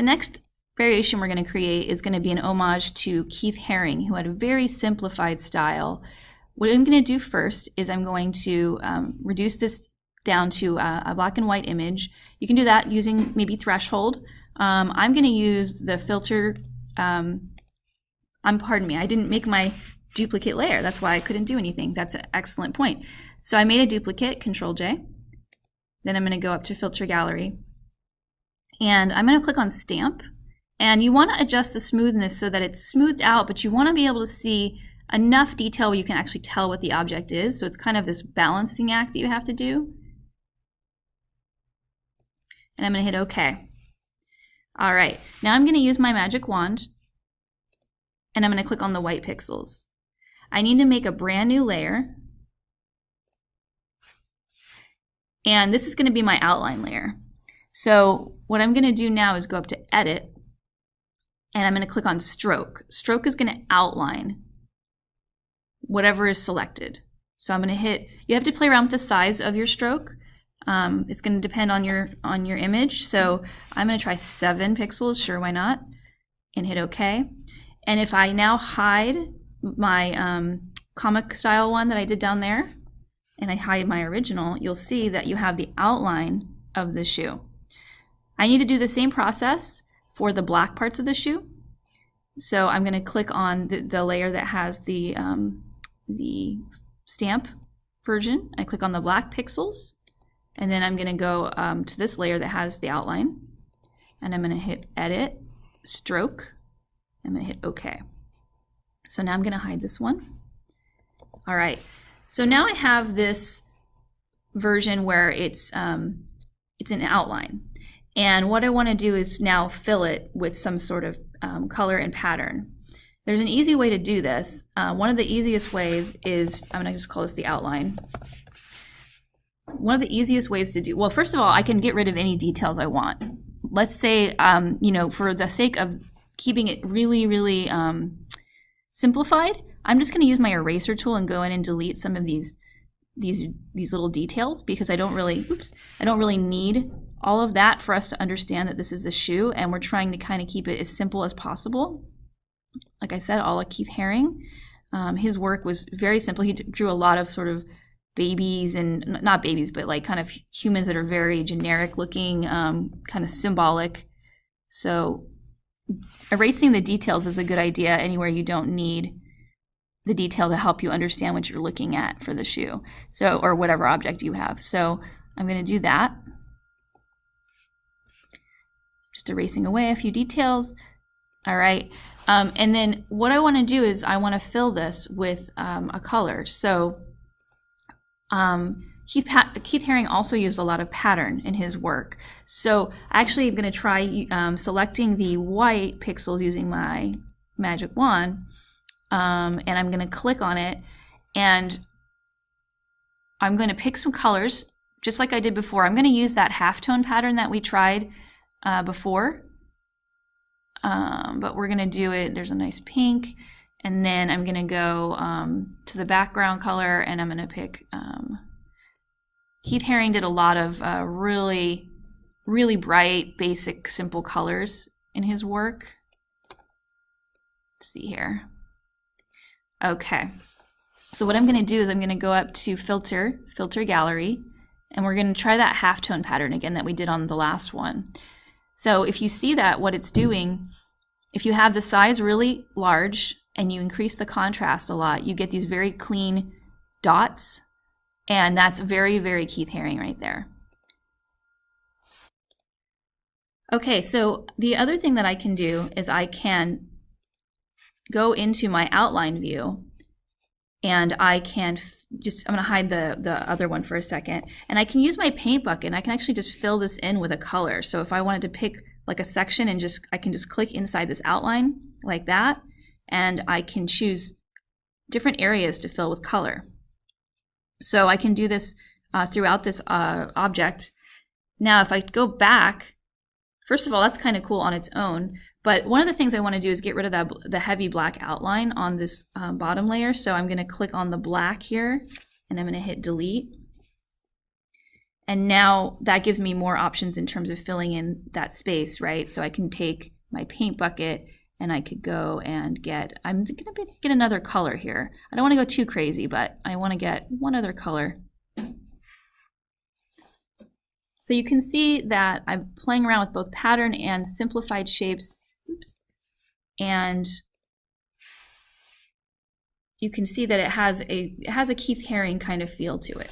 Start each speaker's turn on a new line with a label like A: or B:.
A: The next variation we're going to create is going to be an homage to Keith Haring, who had a very simplified style. What I'm going to do first is I'm going to reduce this down to a black and white image. You can do that using maybe threshold. I'm going to use the filter. Pardon me, I didn't make my duplicate layer. That's why I couldn't do anything. That's an excellent point. So I made a duplicate, Control J. Then I'm going to go up to Filter Gallery. And I'm going to click on Stamp. And you want to adjust the smoothness so that it's smoothed out, but you want to be able to see enough detail where you can actually tell what the object is. So it's kind of this balancing act that you have to do. And I'm going to hit OK. All right, now I'm going to use my magic wand, and I'm going to click on the white pixels. I need to make a brand new layer. And this is going to be my outline layer. So what I'm going to do now is go up to Edit, and I'm going to click on Stroke. Stroke is going to outline whatever is selected. So I'm going to hit, you have to play around with the size of your stroke. It's going to depend on your image. So I'm going to try 7 pixels, sure, why not, and hit OK. And if I now hide my comic style one that I did down there, and I hide my original, you'll see that you have the outline of the shoe. I need to do the same process for the black parts of the shoe. So I'm going to click on the layer that has the stamp version. I click on the black pixels, and then I'm going to go to this layer that has the outline, and I'm going to hit Edit, Stroke. I'm going to hit OK. So now I'm going to hide this one. All right. So now I have this version where it's an outline. And what I want to do is now fill it with some sort of color and pattern. There's an easy way to do this. One of the easiest ways is, I'm going to just call this the outline. One of the easiest ways to do, well, first of all, I can get rid of any details I want. Let's say, for the sake of keeping it really, really simplified, I'm just going to use my eraser tool and go in and delete some of these little details, because I don't really need all of that for us to understand that this is a shoe, and we're trying to kind of keep it as simple as possible. Like I said, all of Keith Haring, his work was very simple. He drew a lot of sort of babies, and not babies, but like kind of humans that are very generic looking, kind of symbolic. So erasing the details is a good idea anywhere you don't need the detail to help you understand what you're looking at for the shoe, so, or whatever object you have. So I'm going to do that. Just erasing away a few details. All right. And then what I want to do is I want to fill this with a color. So Keith Haring also used a lot of pattern in his work. So actually I'm going to try selecting the white pixels using my magic wand, and I'm going to click on it, and I'm going to pick some colors just like I did before. I'm going to use that halftone pattern that we tried before, but we're going to do it, there's a nice pink, and then I'm going to go to the background color, and I'm going to pick, Keith Haring did a lot of really, really bright, basic, simple colors in his work. Let's see here. Okay, so what I'm going to do is I'm going to go up to Filter Gallery, and we're going to try that halftone pattern again that we did on the last one. So if you see that, what it's doing, if you have the size really large and you increase the contrast a lot, you get these very clean dots, and that's very, very Keith Haring right there. Okay, so the other thing that I can do is I can go into my outline view, and I can I'm going to hide the other one for a second, and I can use my paint bucket, and I can actually just fill this in with a color. So if I wanted to pick like a section, and I can just click inside this outline like that, and I can choose different areas to fill with color. So I can do this throughout this object. Now if I go back, first of all, that's kind of cool on its own, but one of the things I want to do is get rid of the heavy black outline on this bottom layer. So I'm going to click on the black here, and I'm going to hit delete. And now that gives me more options in terms of filling in that space, right? So I can take my paint bucket and I could go and I'm gonna get another color here. I don't wanna go too crazy, but I wanna get one other color. So you can see that I'm playing around with both pattern and simplified shapes. Oops. And you can see that it has a Keith Haring kind of feel to it.